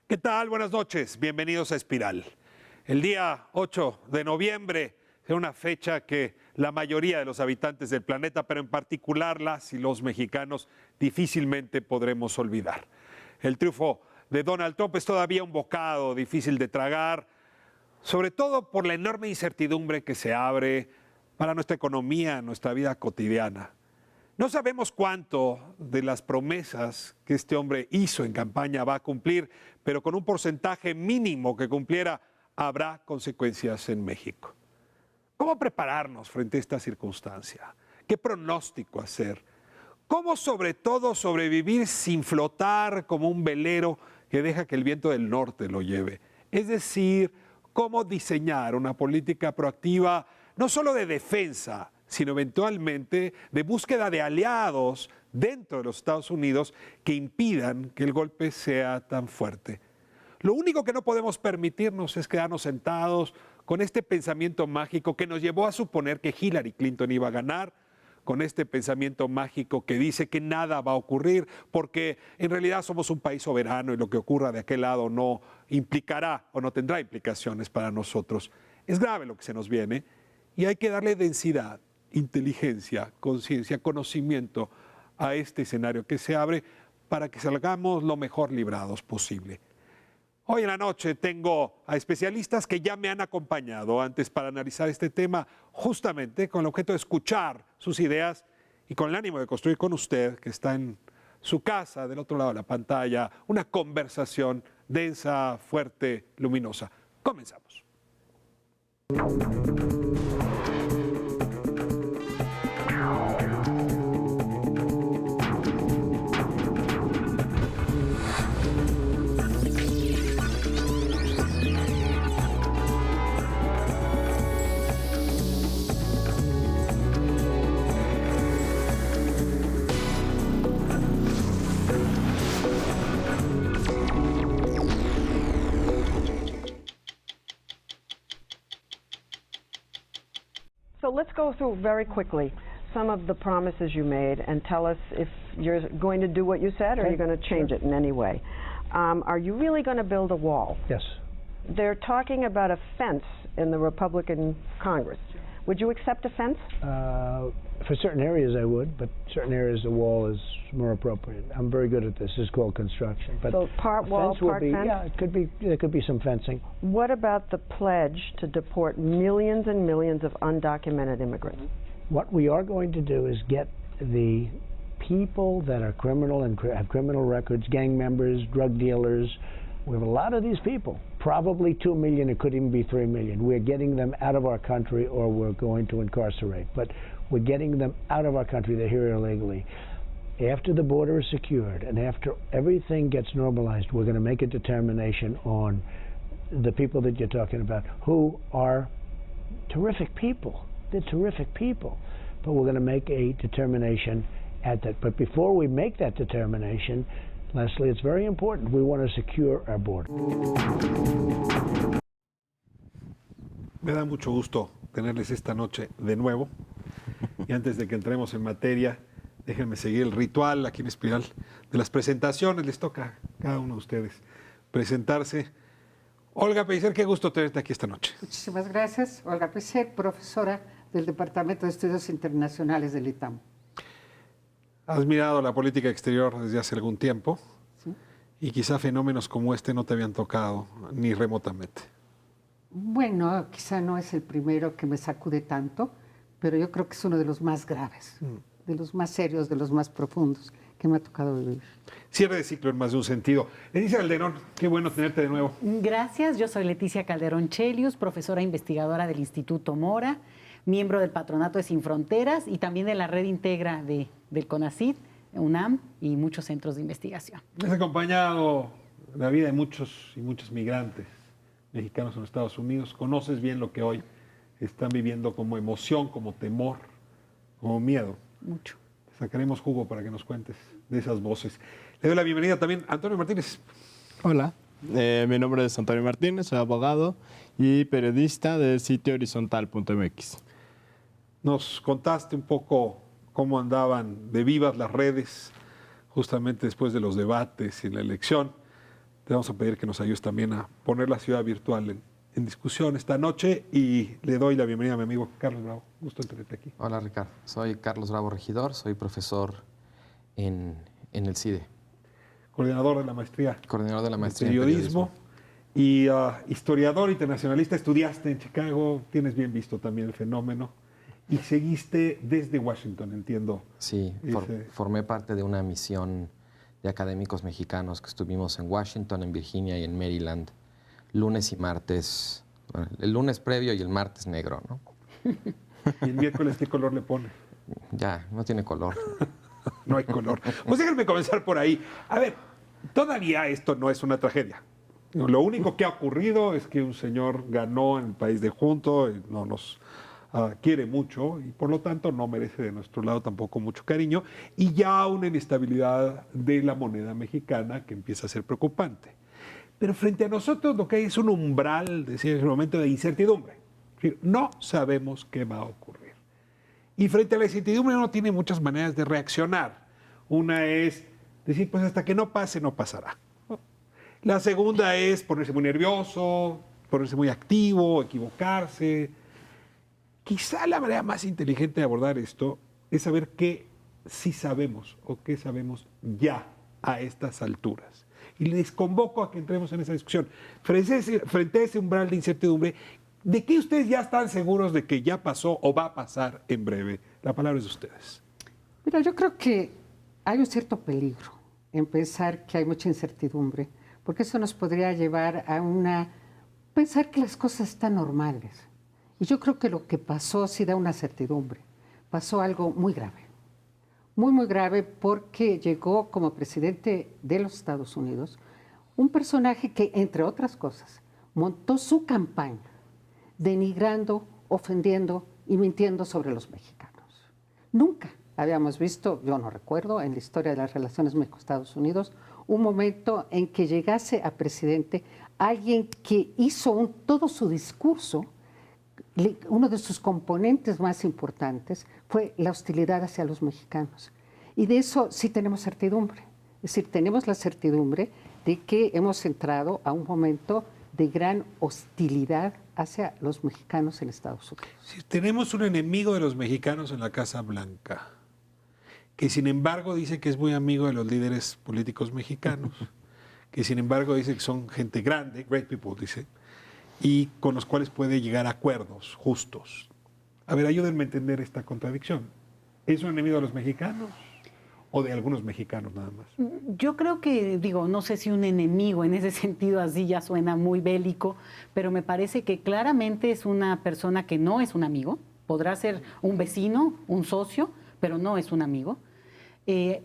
¿Qué tal? Buenas noches. Bienvenidos a Espiral. El día 8 de noviembre es una fecha que la mayoría de los habitantes del planeta, pero en particular las y los mexicanos, difícilmente podremos olvidar. El triunfo de Donald Trump es todavía un bocado difícil de tragar, sobre todo por la enorme incertidumbre que se abre para nuestra economía, nuestra vida cotidiana. No sabemos cuánto de las promesas que este hombre hizo en campaña va a cumplir, pero con un porcentaje mínimo que cumpliera, habrá consecuencias en México. ¿Cómo prepararnos frente a esta circunstancia? ¿Qué pronóstico hacer? ¿Cómo sobre todo sobrevivir sin flotar como un velero que deja que el viento del norte lo lleve? Es decir, ¿cómo diseñar una política proactiva no solo de defensa, sino eventualmente de búsqueda de aliados dentro de los Estados Unidos que impidan que el golpe sea tan fuerte? Lo único que no podemos permitirnos es quedarnos sentados con este pensamiento mágico que nos llevó a suponer que Hillary Clinton iba a ganar, con este pensamiento mágico que dice que nada va a ocurrir, porque en realidad somos un país soberano y lo que ocurra de aquel lado no implicará o no tendrá implicaciones para nosotros. Es grave lo que se nos viene y hay que darle densidad, inteligencia, conciencia, conocimiento a este escenario que se abre para que salgamos lo mejor librados posible. Hoy en la noche tengo a especialistas que ya me han acompañado antes para analizar este tema, justamente con el objeto de escuchar sus ideas y con el ánimo de construir con usted, que está en su casa, del otro lado de la pantalla, una conversación densa, fuerte, luminosa. Comenzamos. So let's go through very quickly some of the promises you made and tell us if you're going to do what you said or you're going to change it in any way. Are you really going to build a wall? Yes. They're talking about a fence in the Republican Congress. Would you accept a fence? For certain areas I would, but certain areas the wall is more appropriate. I'm very good at this. This is called construction. But so part wall, part fence? Yeah, it could be. There could be some fencing. What about the pledge to deport millions and millions of undocumented immigrants? What we are going to do is get the people that are criminal and have criminal records, gang members, drug dealers. We have a lot of these people, probably 2 million, it could even be 3 million. We're getting them out of our country or we're going to incarcerate. But we're getting them out of our country. They're here illegally. After the border is secured and after everything gets normalized, we're going to make a determination on the people that you're talking about, who are terrific people. They're terrific people. But we're going to make a determination at that. But before we make that determination, Leslie, it's very important. We want to secure our border. Me da mucho gusto tenerles esta noche de nuevo. Y antes de que entremos en materia, déjenme seguir el ritual aquí en Espiral de las presentaciones. Les toca a cada uno de ustedes presentarse. Olga Pellicer, qué gusto tenerte aquí esta noche. Muchísimas gracias. Olga Pellicer, profesora del Departamento de Estudios Internacionales del ITAM. Has mirado la política exterior desde hace algún tiempo, ¿sí? Y quizá fenómenos como este no te habían tocado ni remotamente. Bueno, quizá no es el primero que me sacude tanto, pero yo creo que es uno de los más graves, de los más serios, de los más profundos que me ha tocado vivir. Cierre de ciclo en más de un sentido. Leticia Calderón, qué bueno tenerte de nuevo. Gracias, yo soy Leticia Calderón Chelius, profesora investigadora del Instituto Mora, miembro del Patronato de Sin Fronteras y también de la red Integra del CONACYT, UNAM y muchos centros de investigación. Has acompañado la vida de muchos y muchos migrantes mexicanos en los Estados Unidos. Conoces bien lo que hoy están viviendo como emoción, como temor, como miedo. Mucho. Sacaremos jugo para que nos cuentes de esas voces. Le doy la bienvenida también a Antonio Martínez. Hola, mi nombre es Antonio Martínez, soy abogado y periodista del sitio horizontal.mx. Nos contaste un poco cómo andaban de vivas las redes justamente después de los debates y la elección, te vamos a pedir que nos ayudes también a poner la ciudad virtual en discusión esta noche y le doy la bienvenida a mi amigo Carlos Bravo. Gusto en tenerte aquí. Hola Ricardo, soy Carlos Bravo Regidor, soy profesor en el CIDE. Coordinador de la maestría. Coordinador de la en maestría periodismo. Y historiador internacionalista, estudiaste en Chicago, tienes bien visto también el fenómeno y seguiste desde Washington, entiendo. Sí, ese- formé parte de una misión de académicos mexicanos que estuvimos en Washington, en Virginia y en Maryland, lunes y martes, bueno, el lunes previo y el martes negro, ¿no? ¿Y el miércoles qué color le pone? Ya, no tiene color. No hay color. Pues déjenme comenzar por ahí. A ver, todavía esto no es una tragedia. Lo único que ha ocurrido es que un señor ganó en el país de junto, no nos quiere mucho y por lo tanto no merece de nuestro lado tampoco mucho cariño y ya una inestabilidad de la moneda mexicana que empieza a ser preocupante. Pero frente a nosotros lo que hay es un umbral, decía en ese momento, de incertidumbre. Es decir, no sabemos qué va a ocurrir. Y frente a la incertidumbre uno tiene muchas maneras de reaccionar. Una es decir, pues hasta que no pase, no pasará. La segunda es ponerse muy nervioso, ponerse muy activo, equivocarse. Quizá la manera más inteligente de abordar esto es saber qué sí sabemos o qué sabemos ya a estas alturas. Y les convoco a que entremos en esa discusión. Frente a ese umbral de incertidumbre, ¿de qué ustedes ya están seguros de que ya pasó o va a pasar en breve? La palabra es de ustedes. Mira, yo creo que hay un cierto peligro en pensar que hay mucha incertidumbre, porque eso nos podría llevar a pensar que las cosas están normales. Y yo creo que lo que pasó sí da una certidumbre. Pasó algo muy grave. Muy, muy grave porque llegó como presidente de los Estados Unidos un personaje que, entre otras cosas, montó su campaña denigrando, ofendiendo y mintiendo sobre los mexicanos. Nunca habíamos visto, yo no recuerdo, en la historia de las relaciones México-Estados Unidos, un momento en que llegase a presidente alguien que hizo todo su discurso. Uno de sus componentes más importantes fue la hostilidad hacia los mexicanos. Y de eso sí tenemos certidumbre. Es decir, tenemos la certidumbre de que hemos entrado a un momento de gran hostilidad hacia los mexicanos en Estados Unidos. Si tenemos un enemigo de los mexicanos en la Casa Blanca, que sin embargo dice que es muy amigo de los líderes políticos mexicanos, que sin embargo dice que son gente grande, great people, dice, y con los cuales puede llegar a acuerdos justos. A ver, ayúdenme a entender esta contradicción. ¿Es un enemigo de los mexicanos o de algunos mexicanos nada más? Yo creo que, no sé si un enemigo en ese sentido así ya suena muy bélico, pero me parece que claramente es una persona que no es un amigo, podrá ser un vecino, un socio, pero no es un amigo.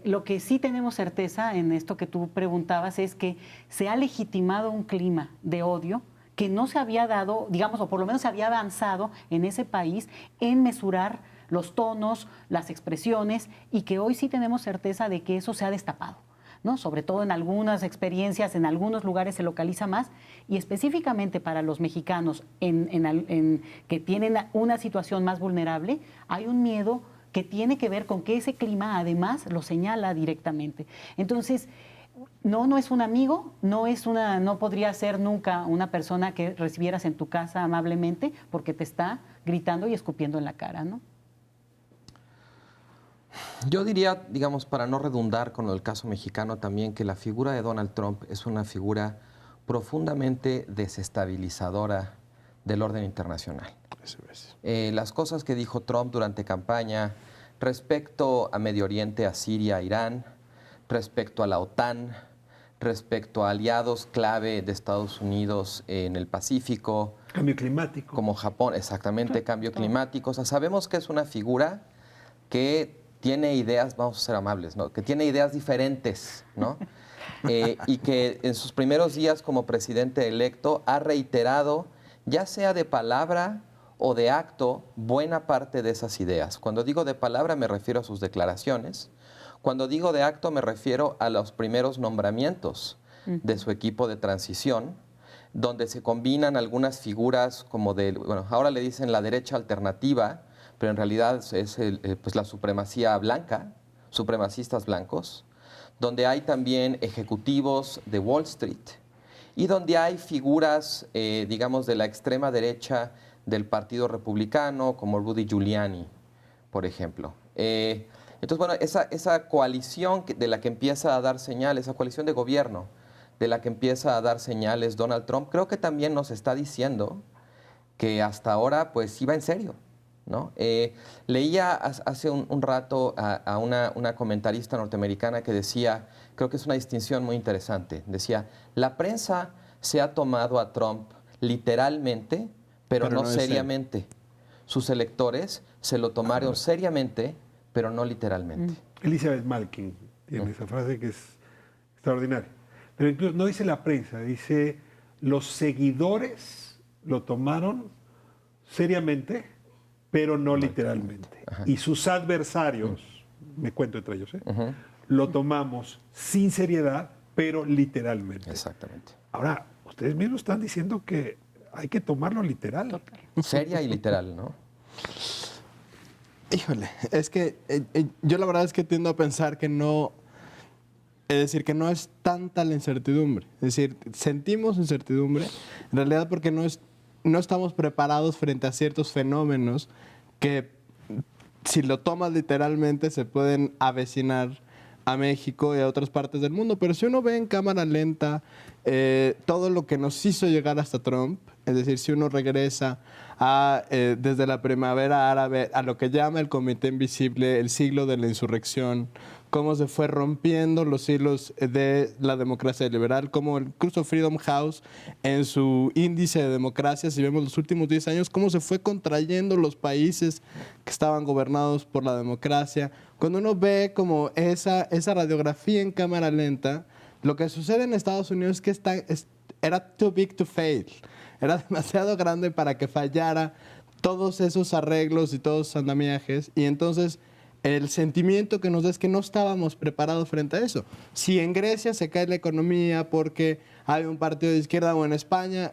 Lo que sí tenemos certeza en esto que tú preguntabas es que se ha legitimado un clima de odio que no se había dado, o por lo menos se había avanzado en ese país en mesurar los tonos, las expresiones, y que hoy sí tenemos certeza de que eso se ha destapado, ¿no? Sobre todo en algunas experiencias, en algunos lugares se localiza más, y específicamente para los mexicanos que tienen una situación más vulnerable, hay un miedo que tiene que ver con que ese clima además lo señala directamente. Entonces, no es un amigo, no podría ser nunca una persona que recibieras en tu casa amablemente porque te está gritando y escupiendo en la cara, ¿no? Yo diría, para no redundar con el caso mexicano también, que la figura de Donald Trump es una figura profundamente desestabilizadora del orden internacional. Las cosas que dijo Trump durante campaña respecto a Medio Oriente, a Siria, a Irán, respecto a la OTAN, respecto a aliados clave de Estados Unidos en el Pacífico. Cambio climático. Como Japón, exactamente, cambio climático. O sea, sabemos que es una figura que tiene ideas, vamos a ser amables, ¿no? Que tiene ideas diferentes, ¿no? Y que en sus primeros días como presidente electo ha reiterado, ya sea de palabra o de acto, buena parte de esas ideas. Cuando digo de palabra me refiero a sus declaraciones. Cuando digo de acto me refiero a los primeros nombramientos de su equipo de transición, donde se combinan algunas figuras como ahora le dicen la derecha alternativa, pero en realidad es pues la supremacía blanca, supremacistas blancos, donde hay también ejecutivos de Wall Street y donde hay figuras, digamos, de la extrema derecha del Partido Republicano, como Rudy Giuliani, por ejemplo. Entonces, bueno, esa coalición de la que empieza a dar señales, esa coalición de gobierno de la que empieza a dar señales Donald Trump, creo que también nos está diciendo que hasta ahora pues iba en serio, ¿no? Leía hace un rato a una comentarista norteamericana que decía, creo que es una distinción muy interesante, decía, la prensa se ha tomado a Trump literalmente, pero no seriamente. Sus electores se lo tomaron seriamente, pero no literalmente. Elizabeth Malkin tiene esa frase que es extraordinaria. Pero incluso no dice la prensa, dice los seguidores lo tomaron seriamente, pero no literalmente. Y sus adversarios, me cuento entre ellos, lo tomamos sin seriedad, pero literalmente. Exactamente. Ahora, ustedes mismos están diciendo que hay que tomarlo literal. Seria y literal, ¿no? Híjole, es que yo la verdad es que tiendo a pensar que no, es decir, que no es tanta la incertidumbre. Es decir, sentimos incertidumbre, en realidad porque no estamos preparados frente a ciertos fenómenos que, si lo tomas literalmente, se pueden avecinar a México y a otras partes del mundo. Pero si uno ve en cámara lenta todo lo que nos hizo llegar hasta Trump, es decir, si uno regresa desde la primavera árabe a lo que llama el Comité Invisible, el siglo de la insurrección, cómo se fue rompiendo los hilos de la democracia liberal, cómo incluso Freedom House en su índice de democracia, si vemos los últimos 10 años, cómo se fue contrayendo los países que estaban gobernados por la democracia. Cuando uno ve como esa radiografía en cámara lenta, lo que sucede en Estados Unidos es que era too big to fail. Era demasiado grande para que fallara todos esos arreglos y todos esos andamiajes. Y entonces el sentimiento que nos da es que no estábamos preparados frente a eso. Si en Grecia se cae la economía porque hay un partido de izquierda, o en España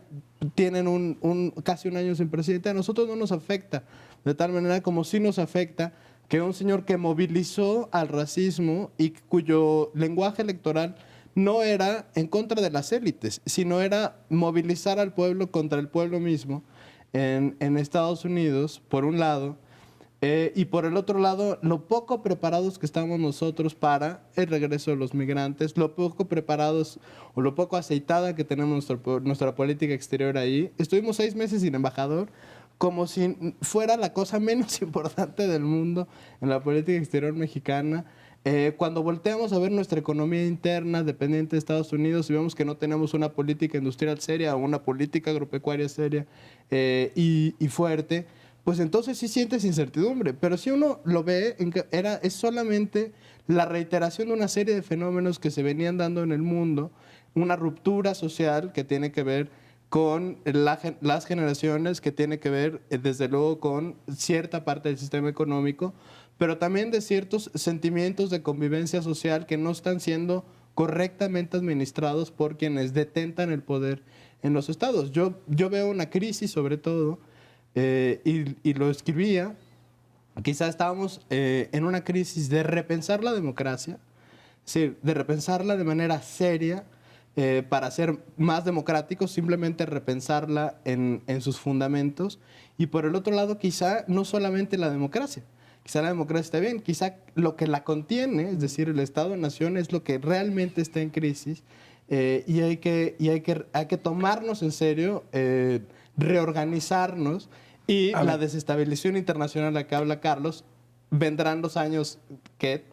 tienen casi un año sin presidente, a nosotros no nos afecta. De tal manera como sí nos afecta que un señor que movilizó al racismo y cuyo lenguaje electoral no era en contra de las élites, sino era movilizar al pueblo contra el pueblo mismo en Estados Unidos, por un lado, y por el otro lado, lo poco preparados que estamos nosotros para el regreso de los migrantes, lo poco preparados o lo poco aceitada que tenemos nuestra política exterior ahí. Estuvimos 6 meses sin embajador, como si fuera la cosa menos importante del mundo en la política exterior mexicana. Cuando volteamos a ver nuestra economía interna dependiente de Estados Unidos y vemos que no tenemos una política industrial seria o una política agropecuaria seria y fuerte, pues entonces sí sientes incertidumbre. Pero si uno lo ve, es solamente la reiteración de una serie de fenómenos que se venían dando en el mundo, una ruptura social que tiene que ver con las generaciones, que tiene que ver desde luego con cierta parte del sistema económico, pero también de ciertos sentimientos de convivencia social que no están siendo correctamente administrados por quienes detentan el poder en los estados. Yo veo una crisis, sobre todo, y lo escribía, quizá estábamos en una crisis de repensar la democracia, es decir, de repensarla de manera seria para ser más democráticos, simplemente repensarla en sus fundamentos, y por el otro lado quizá no solamente la democracia. Quizá la democracia está bien, quizá lo que la contiene, es decir, el Estado-Nación, es lo que realmente está en crisis y hay que tomarnos en serio, reorganizarnos y la desestabilización internacional a la que habla Carlos, vendrán los años que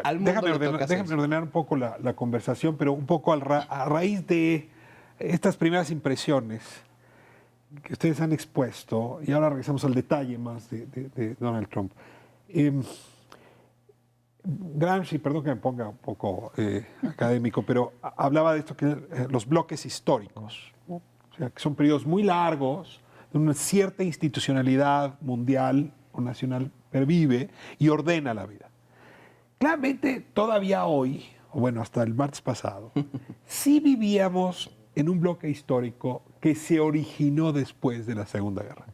al mundo le toca hacer. Déjame ordenar un poco la conversación, pero un poco a raíz de estas primeras impresiones que ustedes han expuesto, y ahora regresamos al detalle más de Donald Trump. Gramsci, perdón que me ponga un poco académico, pero hablaba de esto, que los bloques históricos, ¿no? O sea, que son periodos muy largos, de una cierta institucionalidad mundial o nacional pervive y ordena la vida. Claramente, todavía hoy, o bueno, hasta el martes pasado, sí vivíamos en un bloque histórico que se originó después de la Segunda Guerra.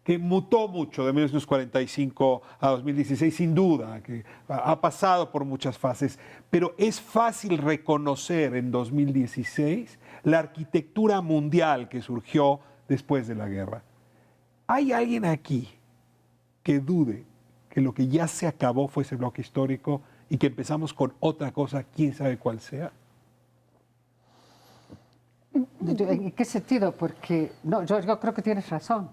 que mutó mucho de 1945 a 2016, sin duda, que ha pasado por muchas fases, pero es fácil reconocer en 2016 la arquitectura mundial que surgió después de la guerra. ¿Hay alguien aquí que dude que lo que ya se acabó fue ese bloque histórico y que empezamos con otra cosa, quién sabe cuál sea? ¿En qué sentido? Porque no, yo creo que tienes razón.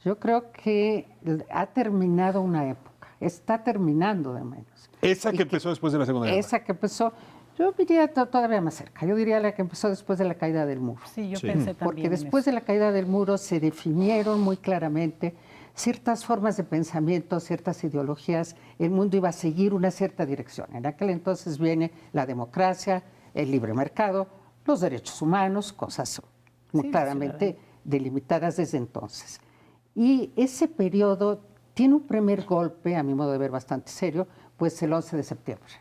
Yo creo que ha terminado una época, está terminando de menos. Esa que empezó después de la Segunda Guerra. Esa que empezó, yo diría todavía más cerca, yo diría la que empezó después de la caída del muro. Sí, yo pensé también. Porque en después eso. de la caída del muro se definieron muy claramente ciertas formas de pensamiento, ciertas ideologías, el mundo iba a seguir una cierta dirección. En aquel entonces viene la democracia, el libre mercado, los derechos humanos, cosas muy claramente delimitadas desde entonces. Y ese periodo tiene un primer golpe, a mi modo de ver bastante serio, pues el 11 de septiembre.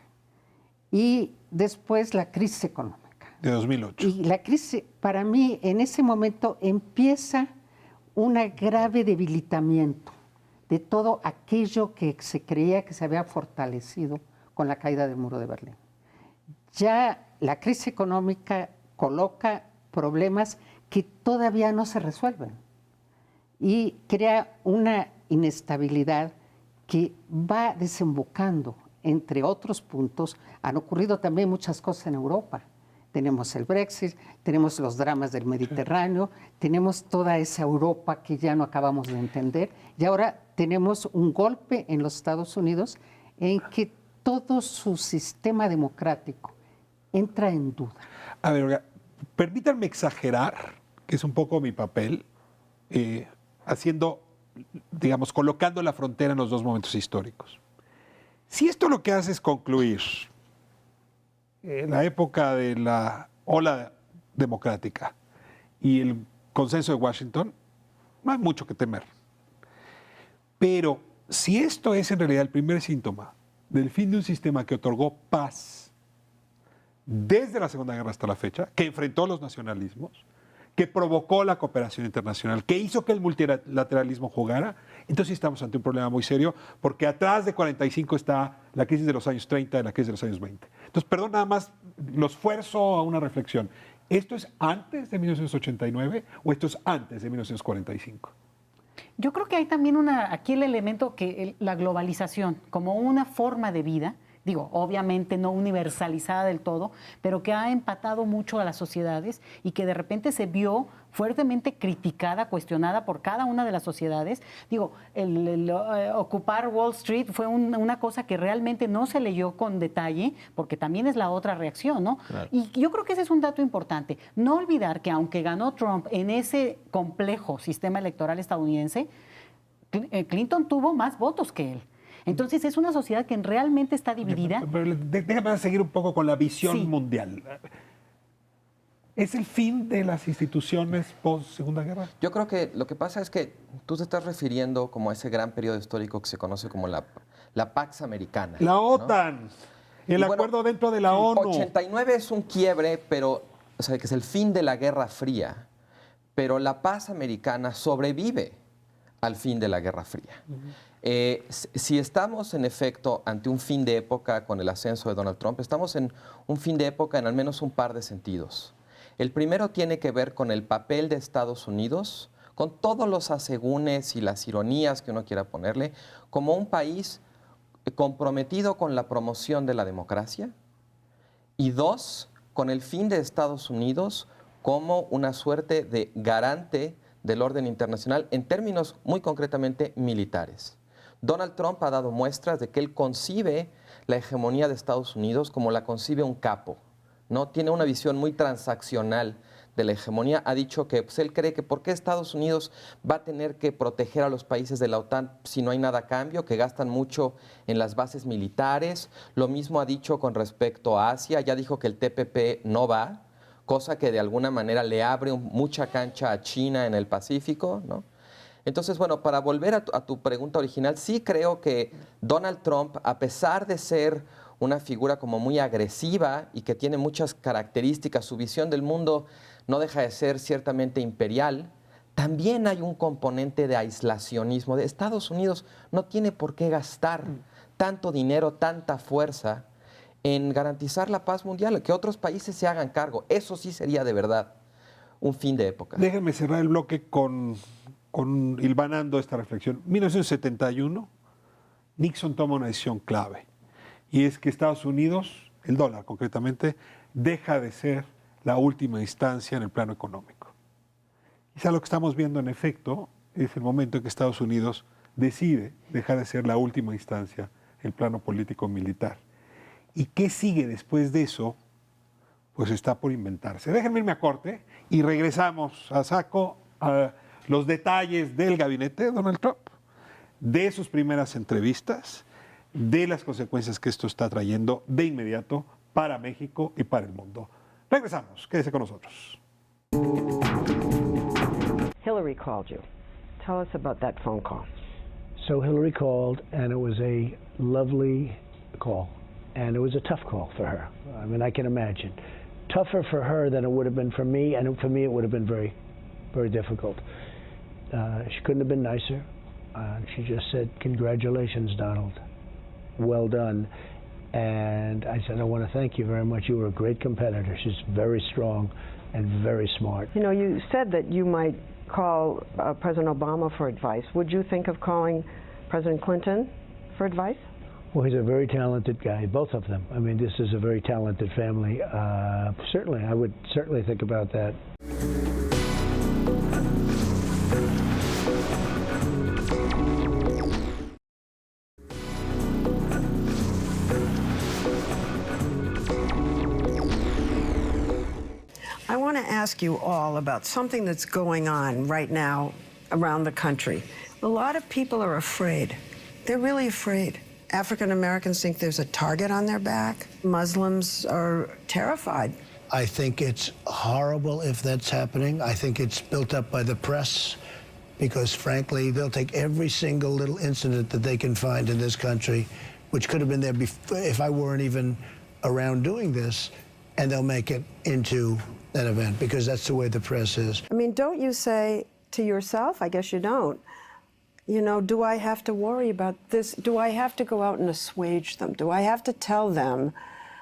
Y después la crisis económica. De 2008. Y la crisis, para mí, en ese momento empieza un grave debilitamiento de todo aquello que se creía que se había fortalecido con la caída del muro de Berlín. Ya la crisis económica coloca problemas que todavía no se resuelven y crea una inestabilidad que va desembocando, entre otros puntos. Han ocurrido también muchas cosas en Europa. Tenemos el Brexit, tenemos los dramas del Mediterráneo, tenemos toda esa Europa que ya no acabamos de entender y ahora tenemos un golpe en los Estados Unidos en que todo su sistema democrático entra en duda. A ver, Olga, permítanme exagerar, que es un poco mi papel, digamos, colocando la frontera en los dos momentos históricos. Si esto lo que hace es concluir la época de la ola democrática y el consenso de Washington, no hay mucho que temer. Pero si esto es en realidad el primer síntoma del fin de un sistema que otorgó paz desde la Segunda Guerra hasta la fecha, que enfrentó los nacionalismos, que provocó la cooperación internacional, que hizo que el multilateralismo jugara, entonces estamos ante un problema muy serio, porque atrás de 45 está la crisis de los años 30 y la crisis de los años 20. Entonces, perdón, nada más lo esfuerzo a una reflexión. ¿Esto es antes de 1989 o esto es antes de 1945? Yo creo que hay también aquí el elemento que la globalización como una forma de vida, digo, obviamente no universalizada del todo, pero que ha empatado mucho a las sociedades y que de repente se vio fuertemente criticada, cuestionada por cada una de las sociedades. Digo, ocupar Wall Street fue una cosa que realmente no se leyó con detalle, porque también es la otra reacción, ¿no? Claro. Y yo creo que ese es un dato importante. No olvidar que aunque ganó Trump en ese complejo sistema electoral estadounidense, Clinton tuvo más votos que él. Entonces es una sociedad que realmente está dividida. Pero déjame seguir un poco con la visión mundial. ¿Es el fin de las instituciones post-Segunda Guerra? Yo creo que lo que pasa es que tú te estás refiriendo como a ese gran periodo histórico que se conoce como la Pax Americana. La OTAN, ¿no? El acuerdo dentro de la ONU. 89 es un quiebre, pero, o sea, que es el fin de la Guerra Fría, pero la paz americana sobrevive al fin de la Guerra Fría. Si estamos en efecto ante un fin de época con el ascenso de Donald Trump, estamos en un fin de época en al menos un par de sentidos. El primero tiene que ver con el papel de Estados Unidos, con todos los asegúnes y las ironías que uno quiera ponerle, como un país comprometido con la promoción de la democracia, y dos, con el fin de Estados Unidos como una suerte de garante del orden internacional en términos muy concretamente militares. Donald Trump ha dado muestras de que él concibe la hegemonía de Estados Unidos como la concibe un capo, ¿no? Tiene una visión muy transaccional de la hegemonía. Ha dicho que pues, él cree que ¿por qué Estados Unidos va a tener que proteger a los países de la OTAN si no hay nada a cambio? Que gastan mucho en las bases militares. Lo mismo ha dicho con respecto a Asia. Ya dijo que el TPP no va, cosa que de alguna manera le abre mucha cancha a China en el Pacífico, ¿no? Entonces, bueno, para volver a tu pregunta original, sí creo que Donald Trump, a pesar de ser una figura como muy agresiva y que tiene muchas características, su visión del mundo no deja de ser ciertamente imperial, también hay un componente de aislacionismo. De Estados Unidos no tiene por qué gastar tanto dinero, tanta fuerza en garantizar la paz mundial, que otros países se hagan cargo. Eso sí sería de verdad un fin de época. Déjenme cerrar el bloque con hilvanando esta reflexión. 1971, Nixon toma una decisión clave, y es que Estados Unidos, el dólar concretamente, deja de ser la última instancia en el plano económico. Quizá lo que estamos viendo en efecto es el momento en que Estados Unidos decide dejar de ser la última instancia en el plano político-militar. ¿Y qué sigue después de eso? Pues está por inventarse. Déjenme irme a corte y regresamos a saco a los detalles del gabinete de Donald Trump, de sus primeras entrevistas, de las consecuencias que esto está trayendo de inmediato para México y para el mundo. Regresamos, quédese con nosotros. Hillary called you. Tell us about that phone call. So Hillary called, and it was a lovely call, and it was a tough call for her. I mean, I can imagine. Tougher for her than it would have been for me, and for me it would have been very, very difficult. She couldn't have been nicer. She just said, "Congratulations, Donald. Well done." And I said, "I want to thank you very much. You were a great competitor." She's very strong and very smart. You know, you said that you might call President Obama for advice. Would you think of calling President Clinton for advice? Well, he's a very talented guy, both of them. I mean, this is a very talented family. Certainly, I would certainly think about that. I want to ask you all about something that's going on right now around the country. A lot of people are afraid. They're really afraid. African Americans think there's a target on their back. Muslims are terrified. I think it's horrible if that's happening. I think it's built up by the press because, frankly, they'll take every single little incident that they can find in this country, which could have been there before, if I weren't even around doing this, and they'll make it into an event because that's the way the press is. I mean, don't you say to yourself, I guess you don't, you know, do I have to worry about this? Do I have to go out and assuage them? Do I have to tell them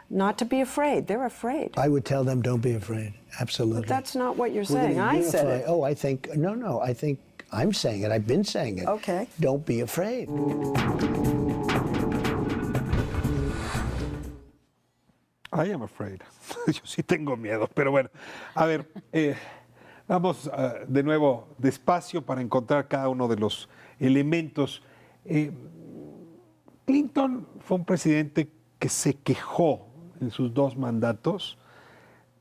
not to be afraid? They're afraid. I would tell them, don't be afraid. Absolutely. But that's not what you're We're saying. gonna I said unify- it. Oh, I think, no, I think I'm saying it. I've been saying it. Okay. Don't be afraid. I am afraid. Yo sí tengo miedo, pero bueno. A ver, vamos de nuevo despacio para encontrar cada uno de los elementos. Clinton fue un presidente que se quejó en sus dos mandatos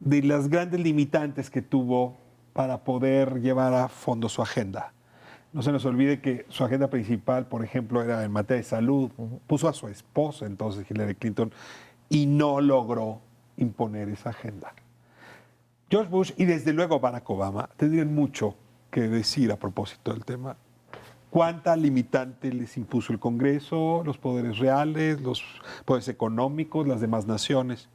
de las grandes limitantes que tuvo para poder llevar a fondo su agenda. No se nos olvide que su agenda principal, por ejemplo, era en materia de salud. Puso a su esposa, entonces Hillary Clinton, y no logró imponer esa agenda. George Bush y desde luego Barack Obama tendrían mucho que decir a propósito del tema. ¿Cuánta limitante les impuso el Congreso, los poderes reales, los poderes económicos, las demás naciones?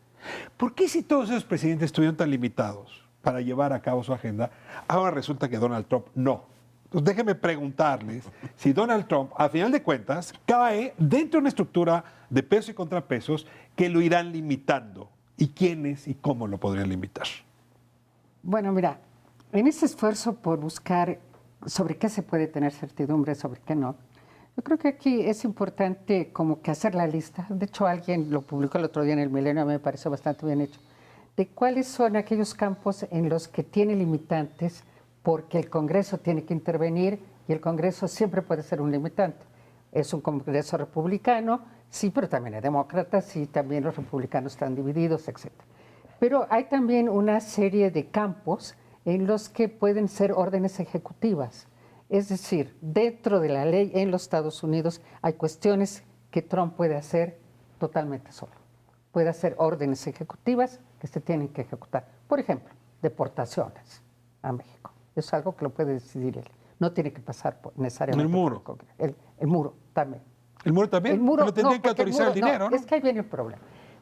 ¿Por qué si todos esos presidentes estuvieron tan limitados para llevar a cabo su agenda, ahora resulta que Donald Trump no? Entonces déjenme preguntarles si Donald Trump, a final de cuentas, cae dentro de una estructura de pesos y contrapesos que lo irán limitando. ¿Y quiénes y cómo lo podrían limitar? Bueno, mira, en ese esfuerzo por buscar sobre qué se puede tener certidumbre, sobre qué no, yo creo que aquí es importante como que hacer la lista. De hecho, alguien lo publicó el otro día en El Milenio, a mí me pareció bastante bien hecho, de cuáles son aquellos campos en los que tiene limitantes porque el Congreso tiene que intervenir y el Congreso siempre puede ser un limitante. Es un Congreso republicano, sí, pero también hay demócratas, sí, también los republicanos están divididos, etc. Pero hay también una serie de campos en los que pueden ser órdenes ejecutivas. Es decir, dentro de la ley en los Estados Unidos hay cuestiones que Trump puede hacer totalmente solo. Puede hacer órdenes ejecutivas que se tienen que ejecutar. Por ejemplo, deportaciones a México. Es algo que lo puede decidir él. No tiene que pasar necesariamente el muro. por el Congreso. El muro también. ¿El muro también? El muro, Pero tendrían que porque autorizar el dinero, ¿no? Es que ahí viene el problema.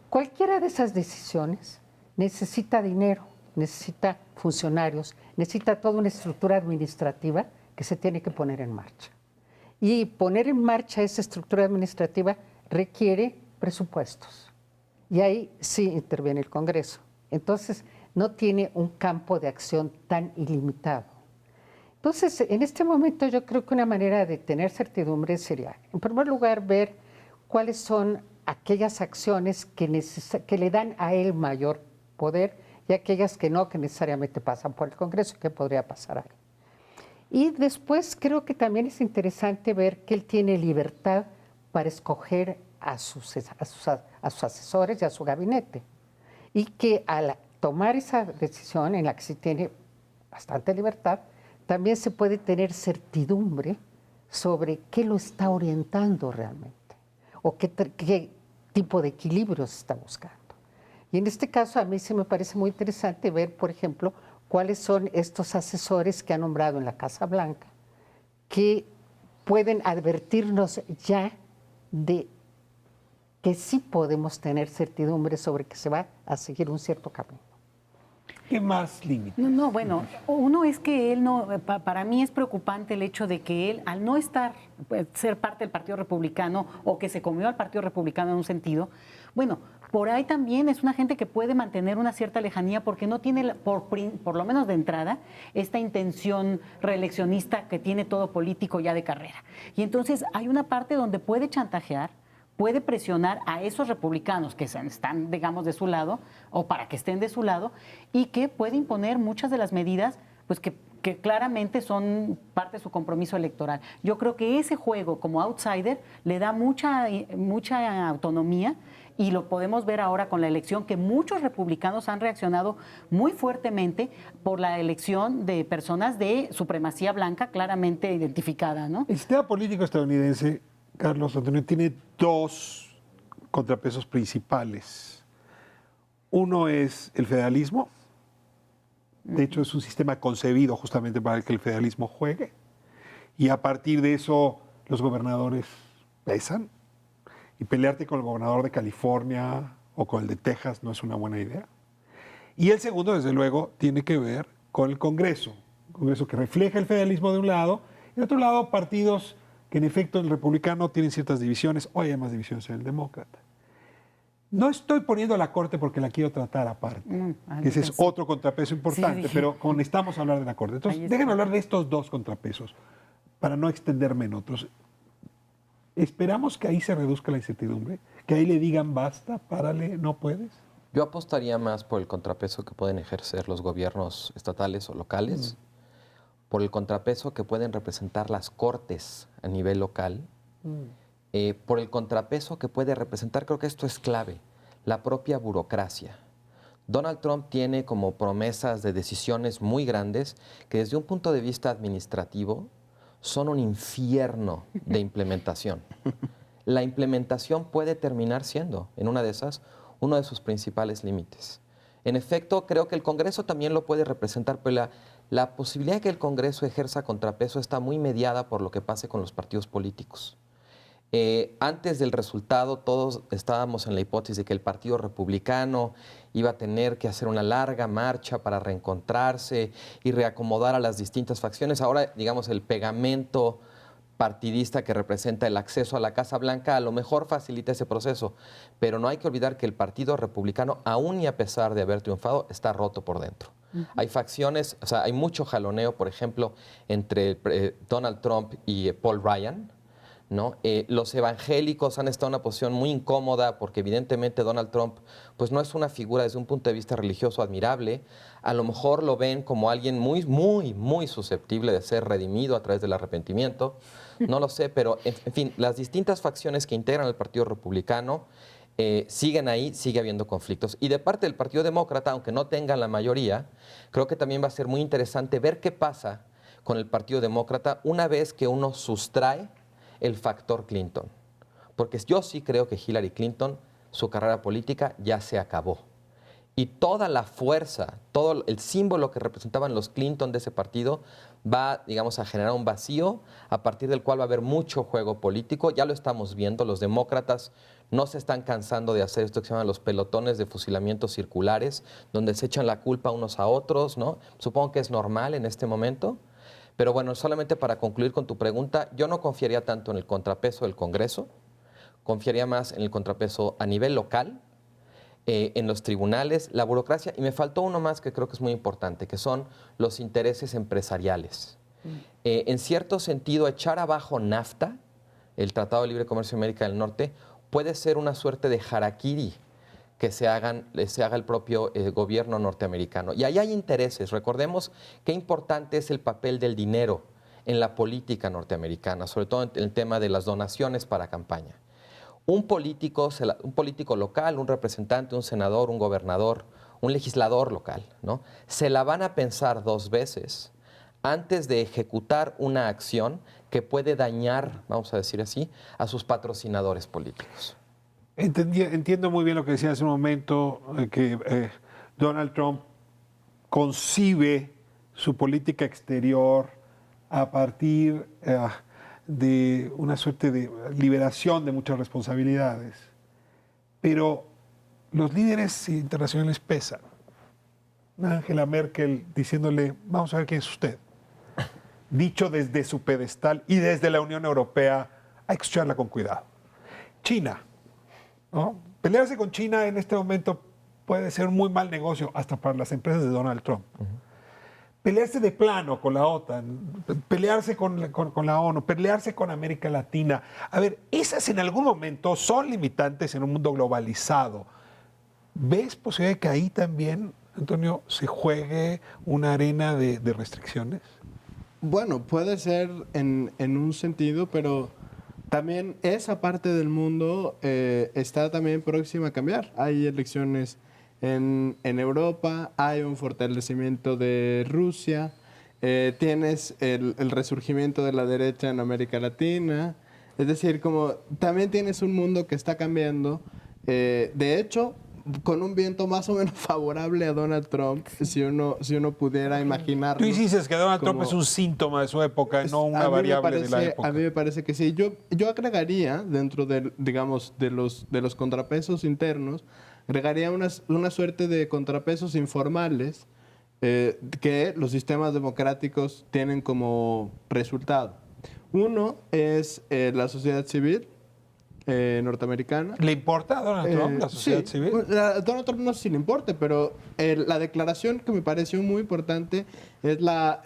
Cualquiera de esas decisiones necesita dinero necesita funcionarios, necesita toda una estructura administrativa que se tiene que poner en marcha. Y poner en marcha esa estructura administrativa requiere presupuestos. Y ahí sí interviene el Congreso. Entonces, no tiene un campo de acción tan ilimitado. Entonces, en este momento yo creo que una manera de tener certidumbre sería, en primer lugar, ver cuáles son aquellas acciones que le dan a él mayor poder y aquellas que no, que necesariamente pasan por el Congreso, que podría pasar ahí. Y después creo que también es interesante ver que él tiene libertad para escoger a sus asesores y a su gabinete. Y que al tomar esa decisión, en la que sí tiene bastante libertad, también se puede tener certidumbre sobre qué lo está orientando realmente o qué tipo de equilibrio se está buscando. Y en este caso a mí sí me parece muy interesante ver, por ejemplo, cuáles son estos asesores que ha nombrado en la Casa Blanca, que pueden advertirnos ya de que sí podemos tener certidumbre sobre que se va a seguir un cierto camino. ¿Qué más límites? No, bueno, uno es que él no, para mí es preocupante el hecho de que él, al no ser parte del Partido Republicano o que se comió al Partido Republicano en un sentido, bueno, por ahí también es una gente que puede mantener una cierta lejanía porque no tiene, por lo menos de entrada, esta intención reeleccionista que tiene todo político ya de carrera. Y entonces hay una parte donde puede chantajear, puede presionar a esos republicanos que están, digamos, de su lado o para que estén de su lado y que puede imponer muchas de las medidas pues que claramente son parte de su compromiso electoral. Yo creo que ese juego como outsider le da mucha autonomía y lo podemos ver ahora con la elección que muchos republicanos han reaccionado muy fuertemente por la elección de personas de supremacía blanca claramente identificada, ¿no? El sistema político estadounidense, Carlos Antonio, tiene dos contrapesos principales. Uno es el federalismo. De hecho, es un sistema concebido justamente para que el federalismo juegue. Y a partir de eso, los gobernadores pesan. Y pelearte con el gobernador de California o con el de Texas no es una buena idea. Y el segundo, desde luego, tiene que ver con el Congreso. Un Congreso que refleja el federalismo de un lado y de otro lado partidos que en efecto el republicano tienen ciertas divisiones, hoy hay más divisiones en el demócrata. No estoy poniendo a la Corte porque la quiero tratar aparte, que ese es otro contrapeso importante, pero como necesitamos hablar de la Corte. Entonces, déjenme hablar de estos dos contrapesos para no extenderme en otros. ¿Esperamos que ahí se reduzca la incertidumbre? ¿Que ahí le digan basta, párale, no puedes? Yo apostaría más por el contrapeso que pueden ejercer los gobiernos estatales o locales, por el contrapeso que pueden representar las cortes a nivel local, por el contrapeso que puede representar, creo que esto es clave, la propia burocracia. Donald Trump tiene como promesas de decisiones muy grandes que desde un punto de vista administrativo son un infierno de implementación. La implementación puede terminar siendo, en una de esas, uno de sus principales límites. En efecto, creo que el Congreso también lo puede representar, pero la posibilidad de que el Congreso ejerza contrapeso está muy mediada por lo que pase con los partidos políticos. Antes del resultado, todos estábamos en la hipótesis de que el Partido Republicano iba a tener que hacer una larga marcha para reencontrarse y reacomodar a las distintas facciones. Ahora, digamos, el pegamento partidista que representa el acceso a la Casa Blanca a lo mejor facilita ese proceso, pero no hay que olvidar que el Partido Republicano, aún y a pesar de haber triunfado, está roto por dentro. Hay facciones, o sea, hay mucho jaloneo, por ejemplo, entre Donald Trump y Paul Ryan, ¿no? Los evangélicos han estado en una posición muy incómoda porque evidentemente Donald Trump pues no es una figura desde un punto de vista religioso admirable. A lo mejor lo ven como alguien muy susceptible de ser redimido a través del arrepentimiento. No lo sé, pero en fin, las distintas facciones que integran el Partido Republicano siguen ahí, sigue habiendo conflictos. Y de parte del Partido Demócrata, aunque no tengan la mayoría, creo que también va a ser muy interesante ver qué pasa con el Partido Demócrata una vez que uno sustrae el factor Clinton. Porque yo sí creo que Hillary Clinton, su carrera política ya se acabó. Y toda la fuerza, todo el símbolo que representaban los Clinton de ese partido va, digamos, a generar un vacío a partir del cual va a haber mucho juego político. Ya lo estamos viendo, los demócratas no se están cansando de hacer esto que se llaman los pelotones de fusilamiento circulares, donde se echan la culpa unos a otros, ¿no? Supongo que es normal en este momento. Pero bueno, solamente para concluir con tu pregunta, yo no confiaría tanto en el contrapeso del Congreso, confiaría más en el contrapeso a nivel local, en los tribunales, la burocracia, y me faltó uno más que creo que es muy importante, que son los intereses empresariales. En cierto sentido, echar abajo NAFTA, el Tratado de Libre Comercio de América del Norte, puede ser una suerte de harakiri que se haga el propio gobierno norteamericano. Y ahí hay intereses. Recordemos qué importante es el papel del dinero en la política norteamericana, sobre todo en el tema de las donaciones para campaña. Un político local, un representante, un senador, un gobernador, un legislador local, ¿no? Se la van a pensar 2 veces antes de ejecutar una acción que puede dañar, vamos a decir así, a sus patrocinadores políticos. Entiendo muy bien lo que decía hace un momento, que Donald Trump concibe su política exterior a partir de una suerte de liberación de muchas responsabilidades. Pero los líderes internacionales pesan. Angela Merkel diciéndole, vamos a ver quién es usted. Dicho desde su pedestal y desde la Unión Europea, hay que escucharla con cuidado. China, ¿no? Pelearse con China en este momento puede ser un muy mal negocio, hasta para las empresas de Donald Trump. Pelearse de plano con la OTAN, pelearse con la ONU, pelearse con América Latina. A ver, esas en algún momento son limitantes en un mundo globalizado. ¿Ves posibilidad de que ahí también, Antonio, se juegue una arena de restricciones? Bueno, puede ser en un sentido, pero también esa parte del mundo está también próxima a cambiar. Hay elecciones en Europa, hay un fortalecimiento de Rusia, tienes el resurgimiento de la derecha en América Latina. Es decir, como también tienes un mundo que está cambiando. De hecho, con un viento más o menos favorable a Donald Trump, si uno pudiera imaginarlo. Tú dices que Donald Trump es un síntoma de su época, no una variable de la época. A mí me parece que sí. Yo agregaría, dentro de, digamos, de los contrapesos internos, agregaría una suerte de contrapesos informales que los sistemas democráticos tienen como resultado. Uno es la sociedad civil norteamericana. ¿Le importa a Donald Trump la sociedad civil? A Donald Trump no sé si le importe, pero la declaración que me pareció muy importante es la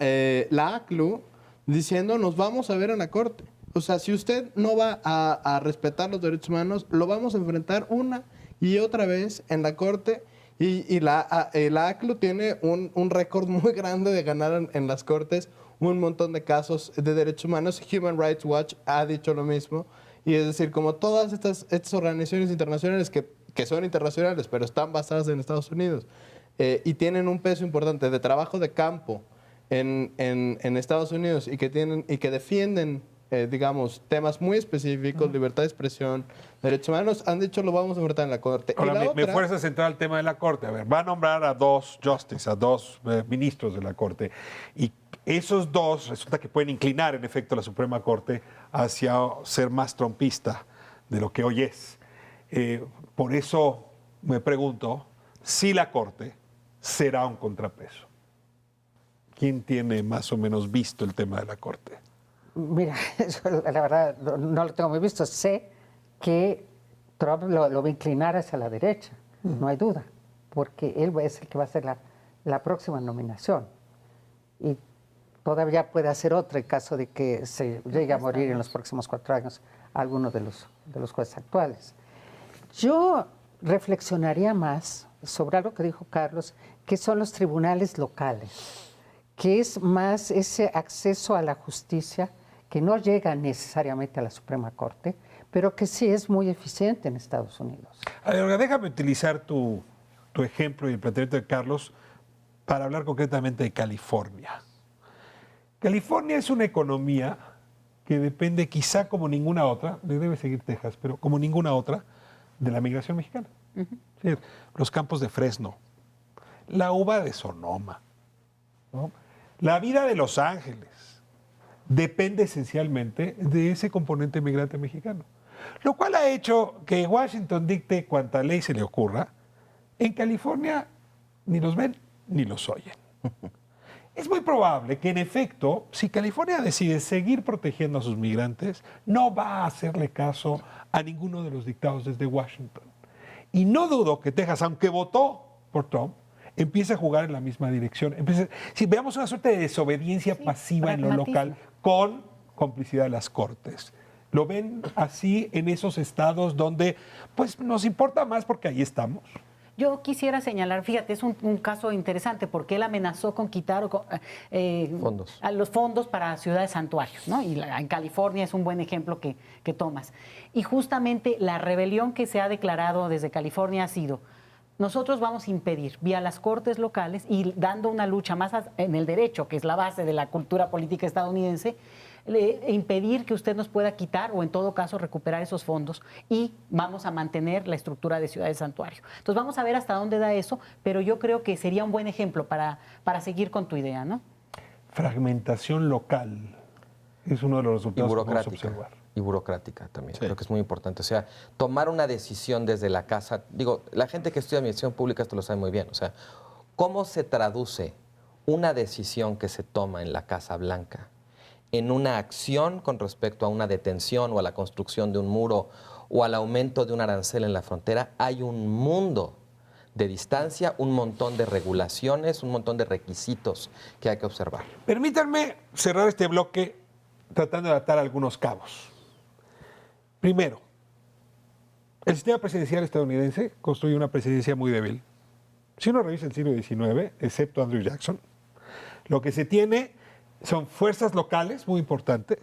ACLU diciendo nos vamos a ver en la corte. O sea, si usted no va a respetar los derechos humanos, lo vamos a enfrentar una y otra vez en la corte. Y la ACLU tiene un récord muy grande de ganar en las cortes un montón de casos de derechos humanos. Human Rights Watch ha dicho lo mismo. Y es decir, como todas estas organizaciones internacionales que son internacionales, pero están basadas en Estados Unidos y tienen un peso importante de trabajo de campo en Estados Unidos y que defienden, digamos, temas muy específicos, libertad de expresión, derechos humanos, han dicho lo vamos a enfrentar en la Corte. Ahora, me fuerza a centrar el tema de la Corte. A ver, va a nombrar a 2 justices, a 2 ministros de la Corte. Y esos 2 resulta que pueden inclinar, en efecto, la Suprema Corte hacia ser más trumpista de lo que hoy es. Por eso me pregunto si la Corte será un contrapeso. ¿Quién tiene más o menos visto el tema de la Corte? Mira, eso, la verdad no lo tengo muy visto. Sé que Trump lo va a inclinar hacia la derecha, no hay duda, porque él es el que va a hacer la próxima nominación. Y todavía puede hacer otra en caso de que se llegue a morir en los próximos 4 años alguno de los jueces actuales. Yo reflexionaría más sobre algo que dijo Carlos, que son los tribunales locales, que es más ese acceso a la justicia que no llega necesariamente a la Suprema Corte, pero que sí es muy eficiente en Estados Unidos. A ver, déjame utilizar tu ejemplo y el planteamiento de Carlos para hablar concretamente de California. California es una economía que depende quizá como ninguna otra, debe seguir Texas, pero como ninguna otra, de la migración mexicana. Sí, los campos de Fresno, la uva de Sonoma, ¿no? La vida de Los Ángeles depende esencialmente de ese componente migrante mexicano. Lo cual ha hecho que Washington dicte cuanta ley se le ocurra. En California ni los ven ni los oyen. Es muy probable que, en efecto, si California decide seguir protegiendo a sus migrantes, no va a hacerle caso a ninguno de los dictados desde Washington. Y no dudo que Texas, aunque votó por Trump, empiece a jugar en la misma dirección. Si veamos una suerte de desobediencia pasiva en lo local con complicidad de las Cortes. Lo ven así en esos estados donde pues nos importa más porque ahí estamos. Yo quisiera señalar, fíjate, es un caso interesante porque él amenazó con quitar fondos. A los fondos para ciudades santuarios, ¿no? Y en California es un buen ejemplo que tomas. Y justamente la rebelión que se ha declarado desde California ha sido: nosotros vamos a impedir, vía las cortes locales y dando una lucha más en el derecho, que es la base de la cultura política estadounidense, impedir que usted nos pueda quitar o en todo caso recuperar esos fondos, y vamos a mantener la estructura de ciudades santuario. Entonces vamos a ver hasta dónde da eso, pero yo creo que sería un buen ejemplo para seguir con tu idea, ¿no? Fragmentación local es uno de los resultados que vamos a observar. Y burocrática también, Sí. creo que es muy importante. O sea, tomar una decisión desde la casa, digo, la gente que estudia administración pública esto lo sabe muy bien, o sea, ¿cómo se traduce una decisión que se toma en la Casa Blanca en una acción con respecto a una detención o a la construcción de un muro o al aumento de un arancel en la frontera? Hay un mundo de distancia, un montón de regulaciones, un montón de requisitos que hay que observar. Permítanme cerrar este bloque tratando de atar algunos cabos. Primero, el sistema presidencial estadounidense construye una presidencia muy débil. Si uno revisa el siglo XIX, excepto Andrew Jackson, lo que se tiene son fuerzas locales muy importantes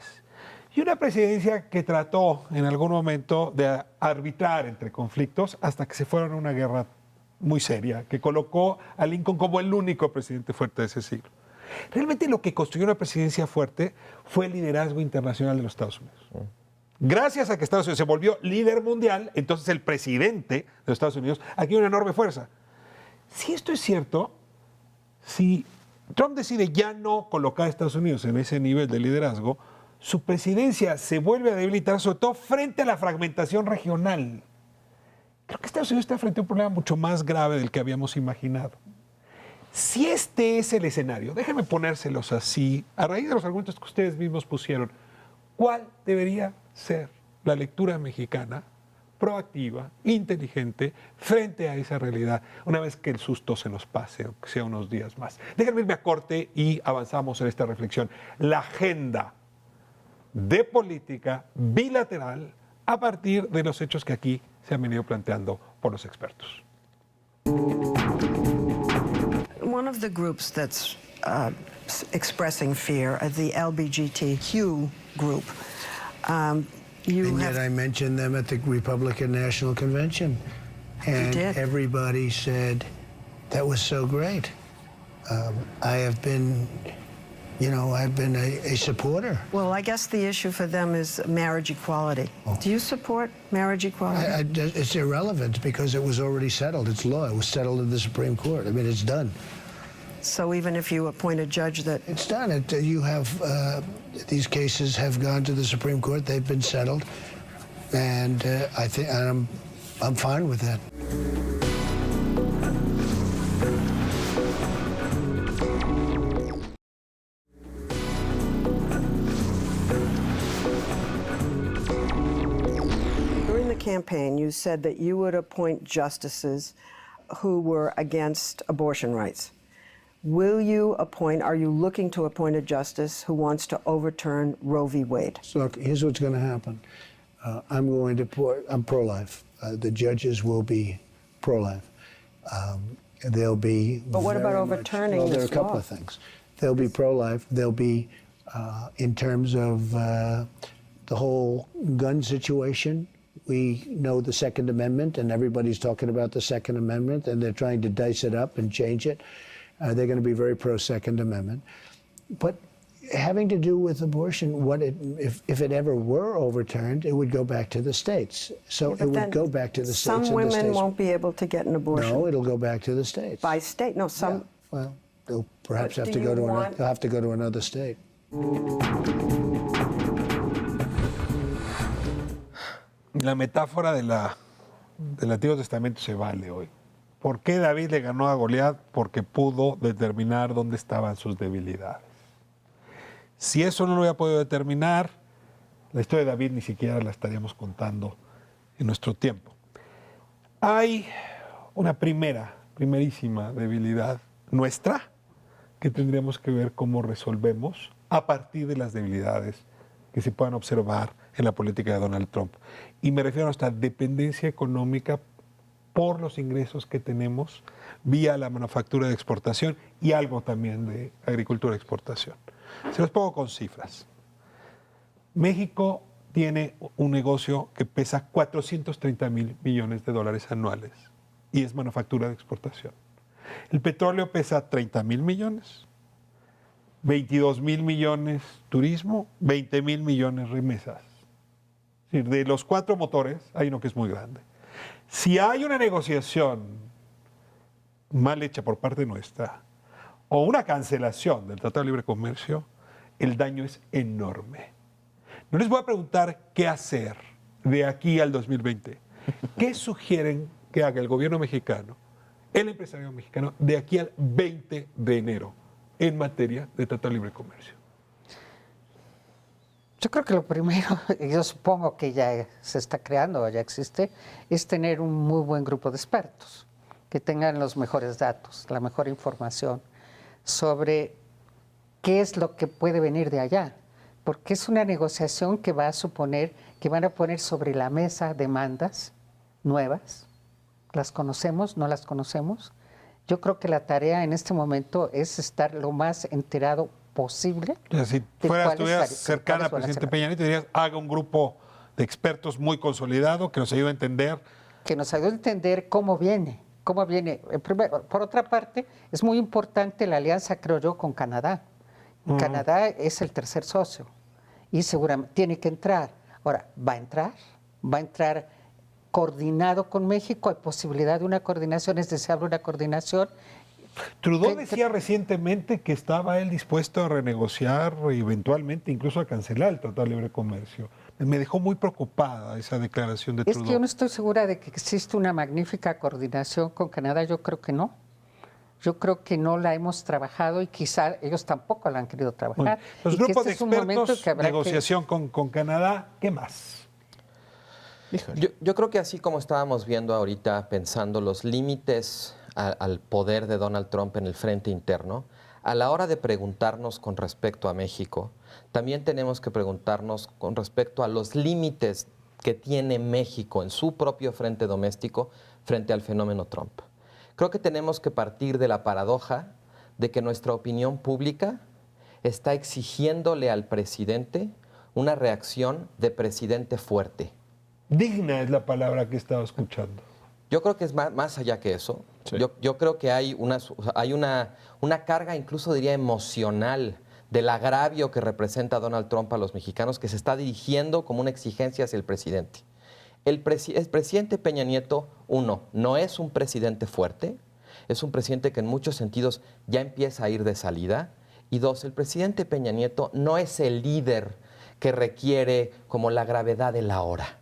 y una presidencia que trató en algún momento de arbitrar entre conflictos hasta que se fueron a una guerra muy seria que colocó a Lincoln como el único presidente fuerte de ese siglo. Realmente lo que construyó una presidencia fuerte fue el liderazgo internacional de los Estados Unidos. Gracias a que Estados Unidos se volvió líder mundial, entonces el presidente de los Estados Unidos adquiere una enorme fuerza. Si esto es cierto, si Trump decide ya no colocar a Estados Unidos en ese nivel de liderazgo, su presidencia se vuelve a debilitar, sobre todo frente a la fragmentación regional. Creo que Estados Unidos está frente a un problema mucho más grave del que habíamos imaginado. Si este es el escenario, déjenme ponérselos así, a raíz de los argumentos que ustedes mismos pusieron, ¿cuál debería ser la lectura mexicana proactiva, inteligente, frente a esa realidad, una vez que el susto se nos pase, aunque sea unos días más? Déjenme irme a corte y avanzamos en esta reflexión. La agenda de política bilateral a partir de los hechos que aquí se han venido planteando por los expertos. One of the groups that's expressing fear, the LGBTQ group, And yet I mentioned them at the Republican National Convention. And did. everybody said, that was so great. I have been, I've been a supporter. well, I guess the issue for them is marriage equality. Do you support marriage equality? It's irrelevant because it was already settled. It's law. It was settled in the Supreme Court. I mean, it's done. So even if you appoint a judge that It's done. You have, these cases have gone to the Supreme Court. They've been settled. And I think I'm fine with that. during the campaign you said that you would appoint justices who were against abortion rights. Will you appoint, are you looking to appoint a justice who wants to overturn Roe v. Wade? So look, here's what's going to happen. I'm pro-life. The judges will be pro-life. They'll be. But what about very much- overturning well, there are a this couple law? of things. They'll be pro-life. They'll be, in terms of the whole gun situation. We know the Second Amendment, and everybody's talking about the Second Amendment, and they're trying to dice it up and change it. They're going to be very pro-Second Amendment. But having to do with abortion, if it ever were overturned, it would go back to the states. So it would go back to the states. Some and the women states won't be able to get an abortion. No, it'll go back to the states. By state? No, some. Yeah, well, they'll perhaps But have do to go you to want- they'll have to go to another state. La metáfora del Antiguo Testamento se vale hoy. ¿Por qué David le ganó a Goliat? Porque pudo determinar dónde estaban sus debilidades. Si eso no lo hubiera podido determinar, la historia de David ni siquiera la estaríamos contando en nuestro tiempo. Hay una primerísima debilidad nuestra que tendríamos que ver cómo resolvemos a partir de las debilidades que se puedan observar en la política de Donald Trump. Y me refiero a nuestra dependencia económica por los ingresos que tenemos vía la manufactura de exportación y algo también de agricultura de exportación. Se los pongo con cifras. México tiene un negocio que pesa 430,000 millones de dólares anuales y es manufactura de exportación. El petróleo pesa 30,000 millones, 22,000 millones turismo, 20,000 millones remesas. Es decir, de los 4 motores hay uno que es muy grande. Si hay una negociación mal hecha por parte nuestra o una cancelación del Tratado de Libre Comercio, el daño es enorme. No les voy a preguntar qué hacer de aquí al 2020. ¿Qué sugieren que haga el gobierno mexicano, el empresario mexicano, de aquí al 20 de enero en materia de Tratado de Libre Comercio? Yo creo que lo primero, yo supongo que ya se está creando, ya existe, es tener un muy buen grupo de expertos que tengan los mejores datos, la mejor información sobre qué es lo que puede venir de allá. Porque es una negociación que va a suponer que van a poner sobre la mesa demandas nuevas. ¿Las conocemos? ¿No las conocemos? Yo creo que la tarea en este momento es estar lo más enterado posible. O sea, si estuvieras cercana al presidente Peña Nieto, dirías, haga un grupo de expertos muy consolidado que nos ayude a entender. Que nos ayude a entender cómo viene. Por otra parte, es muy importante la alianza, creo yo, con Canadá. Canadá es el tercer socio y seguramente tiene que entrar. Ahora, ¿va a entrar coordinado con México? ¿Hay posibilidad de una coordinación? ¿Es deseable una coordinación? Trudeau decía recientemente que estaba él dispuesto a renegociar y eventualmente incluso a cancelar el Tratado de Libre Comercio. Me dejó muy preocupada esa declaración de Trudeau. Es que yo no estoy segura de que existe una magnífica coordinación con Canadá. Yo creo que no. Yo creo que no la hemos trabajado y quizá ellos tampoco la han querido trabajar. Los grupos de expertos, negociación con Canadá, ¿qué más? Yo creo que así como estábamos viendo ahorita, pensando los límites al poder de Donald Trump en el frente interno, a la hora de preguntarnos con respecto a México, también tenemos que preguntarnos con respecto a los límites que tiene México en su propio frente doméstico frente al fenómeno Trump. Creo que tenemos que partir de la paradoja de que nuestra opinión pública está exigiéndole al presidente una reacción de presidente fuerte. Digna es la palabra que he estado escuchando. Yo creo que es más allá que eso. Sí. Yo creo que hay una carga, incluso diría emocional, del agravio que representa Donald Trump a los mexicanos, que se está dirigiendo como una exigencia hacia el presidente. El presidente Peña Nieto, no es un presidente fuerte, es un presidente que en muchos sentidos ya empieza a ir de salida. Y 2, el presidente Peña Nieto no es el líder que requiere como la gravedad de la hora.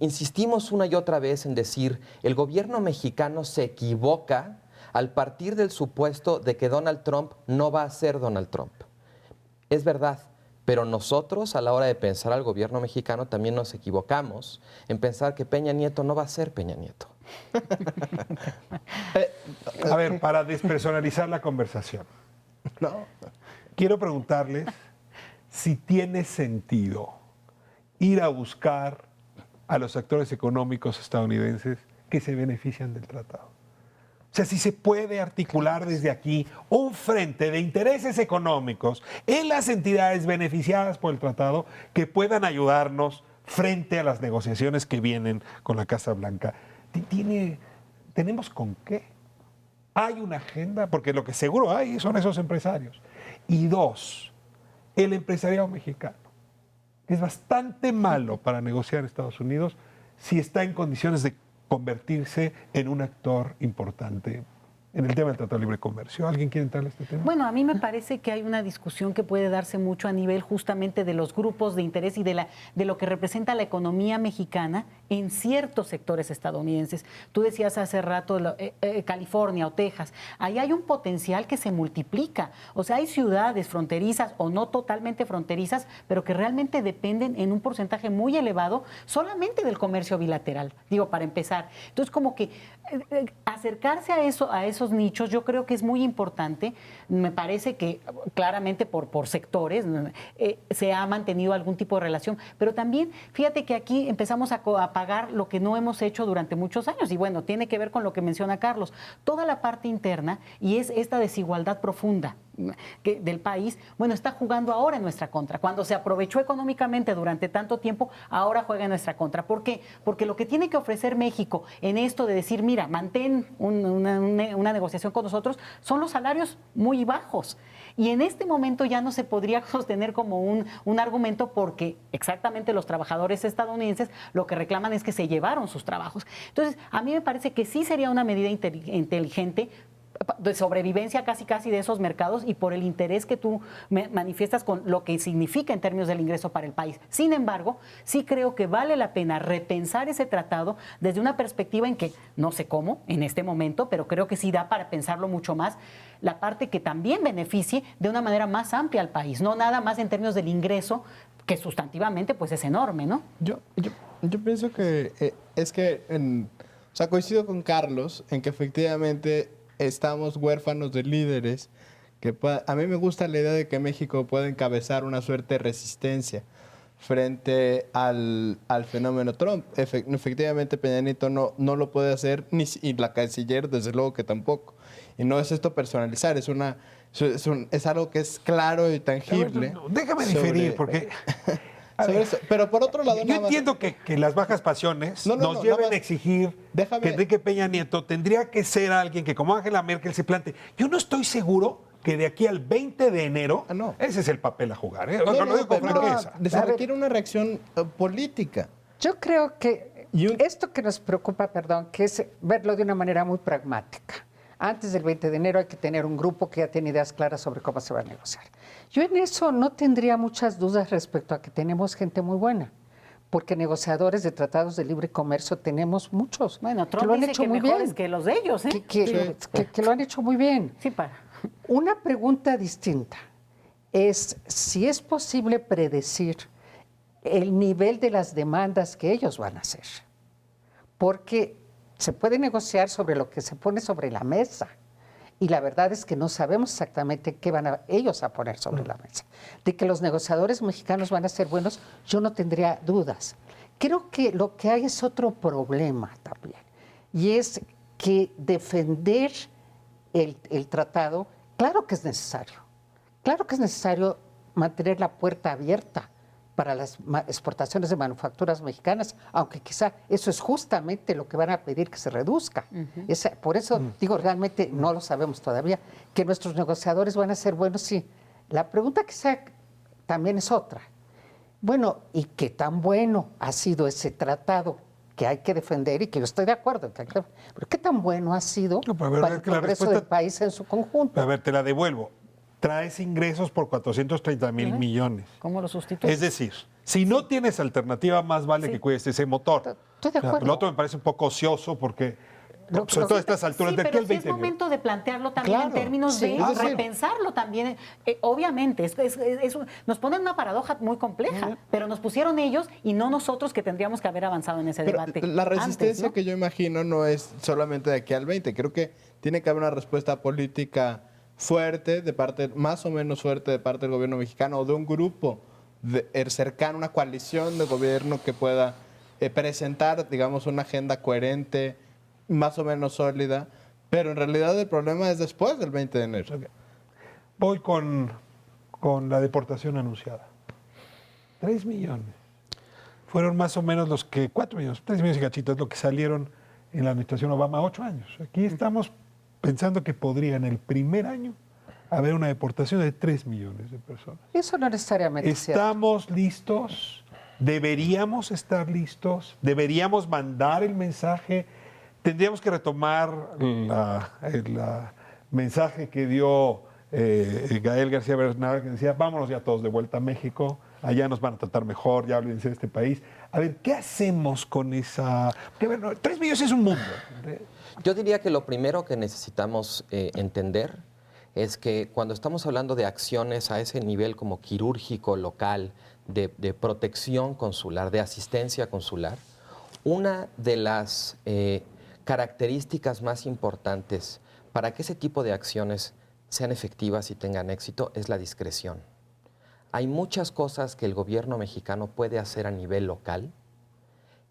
Insistimos una y otra vez en decir, el gobierno mexicano se equivoca al partir del supuesto de que Donald Trump no va a ser Donald Trump. Es verdad, pero nosotros a la hora de pensar al gobierno mexicano también nos equivocamos en pensar que Peña Nieto no va a ser Peña Nieto. A ver, para despersonalizar la conversación, quiero preguntarles si tiene sentido ir a buscar a los actores económicos estadounidenses que se benefician del tratado. O sea, si se puede articular desde aquí un frente de intereses económicos en las entidades beneficiadas por el tratado que puedan ayudarnos frente a las negociaciones que vienen con la Casa Blanca. ¿Tenemos con qué? ¿Hay una agenda? Porque lo que seguro hay son esos empresarios. Y 2, el empresariado mexicano es bastante malo para negociar en Estados Unidos si está en condiciones de convertirse en un actor importante en el tema del Tratado de Libre Comercio. ¿Alguien quiere entrar a este tema? Bueno, a mí me parece que hay una discusión que puede darse mucho a nivel justamente de los grupos de interés y de lo que representa la economía mexicana en ciertos sectores estadounidenses. Tú decías hace rato California o Texas. Ahí hay un potencial que se multiplica. O sea, hay ciudades fronterizas o no totalmente fronterizas, pero que realmente dependen en un porcentaje muy elevado solamente del comercio bilateral. Digo, para empezar. Entonces, como que acercarse a esos nichos, yo creo que es muy importante. Me parece que claramente por sectores se ha mantenido algún tipo de relación, pero también fíjate que aquí empezamos a pagar lo que no hemos hecho durante muchos años, y bueno, tiene que ver con lo que menciona Carlos, toda la parte interna, y es esta desigualdad profunda del país, bueno, está jugando ahora en nuestra contra. Cuando se aprovechó económicamente durante tanto tiempo, ahora juega en nuestra contra. ¿Por qué? Porque lo que tiene que ofrecer México en esto de decir, mira, mantén una negociación con nosotros, son los salarios muy bajos. Y en este momento ya no se podría sostener como un argumento, porque exactamente los trabajadores estadounidenses lo que reclaman es que se llevaron sus trabajos. Entonces, a mí me parece que sí sería una medida inteligente de sobrevivencia casi de esos mercados, y por el interés que tú manifiestas con lo que significa en términos del ingreso para el país. Sin embargo, sí creo que vale la pena repensar ese tratado desde una perspectiva en que, no sé cómo en este momento, pero creo que sí da para pensarlo mucho más, la parte que también beneficie de una manera más amplia al país, no nada más en términos del ingreso, que sustantivamente pues es enorme, ¿no? Yo pienso que o sea, coincido con Carlos en que efectivamente estamos huérfanos de líderes. A mí me gusta la idea de que México pueda encabezar una suerte de resistencia frente al fenómeno Trump. Efectivamente, Peña Nieto no lo puede hacer, y la canciller desde luego que tampoco. Y no es esto personalizar, es algo que es claro y tangible. Déjame diferir, porque... sobre eso. Pero por otro lado, yo entiendo que las bajas pasiones nos lleven a exigir que Enrique Peña Nieto tendría que ser alguien que, como Angela Merkel, se plante. Yo no estoy seguro que de aquí al 20 de enero ese es el papel a jugar. Lo digo con franqueza. Se requiere una reacción política. Yo creo que esto que nos preocupa, que es verlo de una manera muy pragmática. Antes del 20 de enero hay que tener un grupo que ya tiene ideas claras sobre cómo se va a negociar. Yo en eso no tendría muchas dudas respecto a que tenemos gente muy buena, porque negociadores de tratados de libre comercio tenemos muchos. Bueno, Trump que lo han dice hecho que muy mejores bien. que los de ellos, ¿eh? Que lo han hecho muy bien. Sí, Una pregunta distinta es si es posible predecir el nivel de las demandas que ellos van a hacer, porque se puede negociar sobre lo que se pone sobre la mesa, y la verdad es que no sabemos exactamente qué van ellos a poner sobre la mesa. De que los negociadores mexicanos van a ser buenos, yo no tendría dudas. Creo que lo que hay es otro problema también, y es que defender el tratado, claro que es necesario mantener la puerta abierta para las exportaciones de manufacturas mexicanas, aunque quizá eso es justamente lo que van a pedir que se reduzca. Por eso digo, realmente no lo sabemos todavía, que nuestros negociadores van a ser buenos, sí. La pregunta quizá también es otra. Bueno, ¿y qué tan bueno ha sido ese tratado que hay que defender y que yo estoy de acuerdo? Pero ¿qué tan bueno ha sido para el progreso del país en su conjunto? A ver, te la devuelvo. Traes ingresos por 430,000 millones. ¿Cómo lo sustituyes? Es decir, si no tienes alternativa, más vale que cuides ese motor. Estoy de acuerdo. Lo otro me parece un poco ocioso porque, sobre todo a estas alturas, de aquí pero al sí 20 es momento de plantearlo también en términos de repensarlo también. Obviamente, nos ponen una paradoja muy compleja, pero nos pusieron ellos y no nosotros, que tendríamos que haber avanzado en ese debate. La resistencia antes, ¿no? que yo imagino no es solamente de aquí al 20. Creo que tiene que haber una respuesta política fuerte, más o menos fuerte de parte del gobierno mexicano, o de un grupo cercano, una coalición de gobierno que pueda presentar, digamos, una agenda coherente, más o menos sólida, pero en realidad el problema es después del 20 de enero. Okay. Voy con la deportación anunciada. 3 millones. Fueron más o menos 4 millones, 3 millones y cachitos, lo que salieron en la administración Obama 8 años. Aquí estamos pensando que podría en el primer año haber una deportación de 3 millones de personas. Eso no necesariamente es cierto. ¿Estamos listos? ¿Deberíamos estar listos? ¿Deberíamos mandar el mensaje? ¿Tendríamos que retomar el mensaje que dio Gael García Bernal, que decía, vámonos ya todos de vuelta a México, allá nos van a tratar mejor, ya olvídense de este país? A ver, ¿qué hacemos con esa...? Porque, bueno, 3 millones es un mundo. Yo diría que lo primero que necesitamos entender es que cuando estamos hablando de acciones a ese nivel como quirúrgico, local, de protección consular, de asistencia consular, una de las características más importantes para que ese tipo de acciones sean efectivas y tengan éxito es la discreción. Hay muchas cosas que el gobierno mexicano puede hacer a nivel local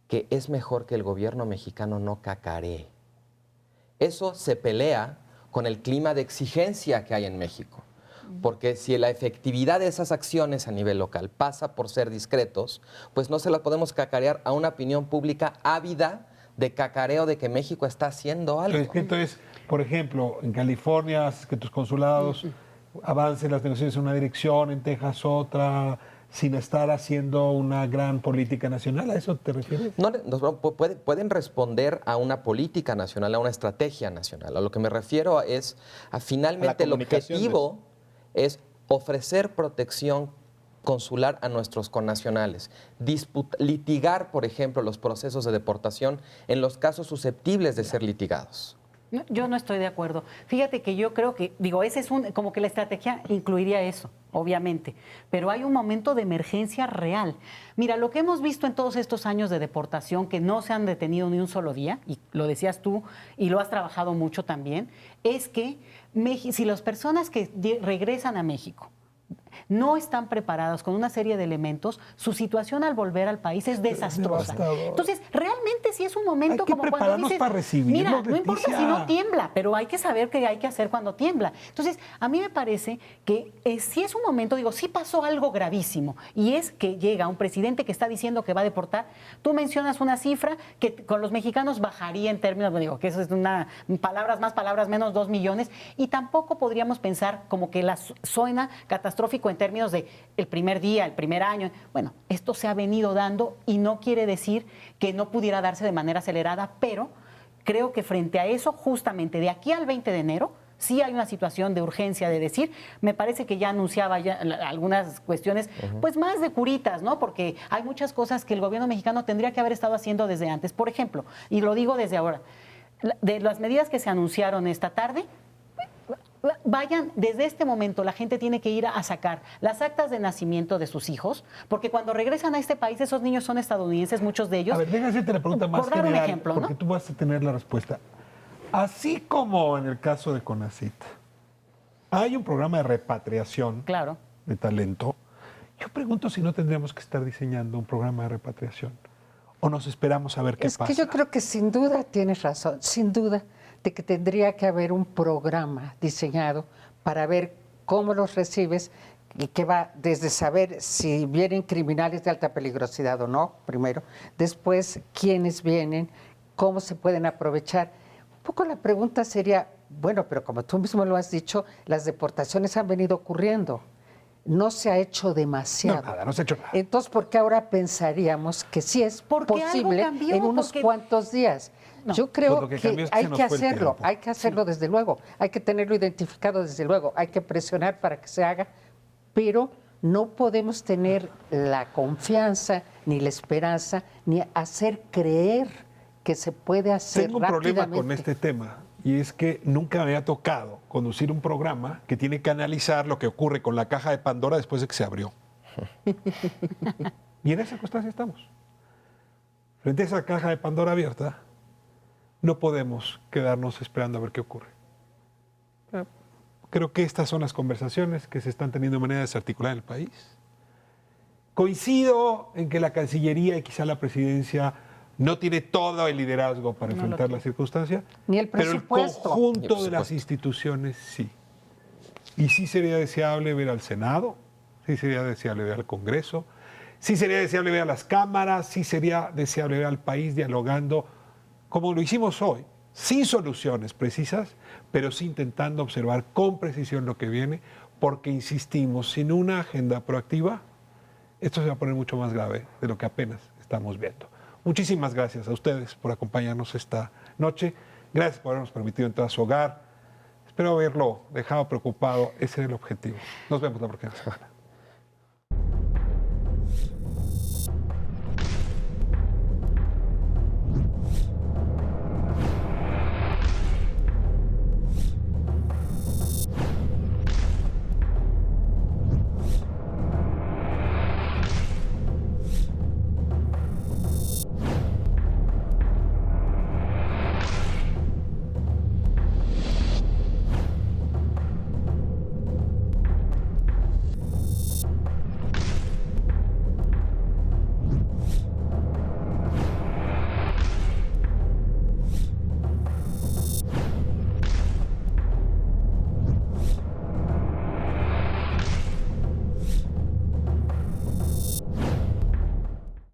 que es mejor que el gobierno mexicano no cacaree. Eso se pelea con el clima de exigencia que hay en México. Porque si la efectividad de esas acciones a nivel local pasa por ser discretos, pues no se las podemos cacarear a una opinión pública ávida de cacareo de que México está haciendo algo. Entonces, por ejemplo, en California haces que tus consulados avancen las negociaciones en una dirección, en Texas otra, sin estar haciendo una gran política nacional. ¿A eso te refieres? No, pueden responder a una política nacional, a una estrategia nacional. A lo que me refiero es, finalmente el objetivo es ofrecer protección consular a nuestros connacionales, litigar, por ejemplo, los procesos de deportación en los casos susceptibles de ser litigados. No, yo no estoy de acuerdo. Fíjate que yo creo que, ese es como que la estrategia incluiría eso, obviamente, pero hay un momento de emergencia real. Mira, lo que hemos visto en todos estos años de deportación, que no se han detenido ni un solo día, y lo decías tú, y lo has trabajado mucho también, es que si las personas que regresan a México no están preparadas con una serie de elementos, su situación al volver al país es desastrosa. Entonces, realmente sí es un momento como cuando dices, para recibirlo, mira, no importa Leticia. si no tiembla, pero hay que saber qué hay que hacer cuando tiembla. Entonces, a mí me parece que sí es un momento, sí pasó algo gravísimo, y es que llega un presidente que está diciendo que va a deportar. Tú mencionas una cifra que con los mexicanos bajaría en términos, que eso es palabras más, palabras menos, 2 millones, y tampoco podríamos pensar como que suena catastrófico en términos de el primer día, el primer año. Bueno, esto se ha venido dando y no quiere decir que no pudiera darse de manera acelerada, pero creo que frente a eso, justamente de aquí al 20 de enero, sí hay una situación de urgencia de decir, me parece que ya anunciaba algunas cuestiones, pues más de curitas, ¿no? Porque hay muchas cosas que el gobierno mexicano tendría que haber estado haciendo desde antes. Por ejemplo, y lo digo desde ahora, de las medidas que se anunciaron esta tarde, vayan, desde este momento la gente tiene que ir a sacar las actas de nacimiento de sus hijos, porque cuando regresan a este país, esos niños son estadounidenses, muchos de ellos. A ver, déjame hacerte la pregunta más por dar general, un ejemplo, porque ¿no? tú vas a tener la respuesta. Así como en el caso de CONACYT, hay un programa de repatriación de talento. Yo pregunto si no tendríamos que estar diseñando un programa de repatriación o nos esperamos a ver qué pasa. Es que yo creo que sin duda tienes razón, sin duda, de que tendría que haber un programa diseñado para ver cómo los recibes y que va desde saber si vienen criminales de alta peligrosidad o no, primero, después quiénes vienen, cómo se pueden aprovechar. Un poco la pregunta sería, bueno, pero como tú mismo lo has dicho, las deportaciones han venido ocurriendo. No se ha hecho demasiado. No se ha hecho nada. Entonces, ¿por qué ahora pensaríamos que sí es posible cambió, en unos cuantos días? No. Yo creo Pues que hay que hacerlo desde luego, hay que tenerlo identificado desde luego, hay que presionar para que se haga, pero no podemos tener la confianza, ni la esperanza, ni hacer creer que se puede hacer Tengo un rápidamente. problema con este tema, y es que nunca me había tocado conducir un programa que tiene que analizar lo que ocurre con la caja de Pandora después de que se abrió. Y en esa circunstancia estamos. Frente a esa caja de Pandora abierta, no podemos quedarnos esperando a ver qué ocurre. Creo que estas son las conversaciones que se están teniendo de manera desarticulada en el país. Coincido en que la Cancillería y quizá la Presidencia no tiene todo el liderazgo para enfrentar la circunstancia, Ni el pero el presupuesto. conjunto de las instituciones sí. Y sí sería deseable ver al Senado, sí sería deseable ver al Congreso, sí sería deseable ver a las cámaras, sí sería deseable ver al país dialogando como lo hicimos hoy, sin soluciones precisas, pero sí intentando observar con precisión lo que viene, porque insistimos, sin una agenda proactiva, esto se va a poner mucho más grave de lo que apenas estamos viendo. Muchísimas gracias a ustedes por acompañarnos esta noche. Gracias por habernos permitido entrar a su hogar. Espero haberlo dejado preocupado. Ese era el objetivo. Nos vemos la próxima semana.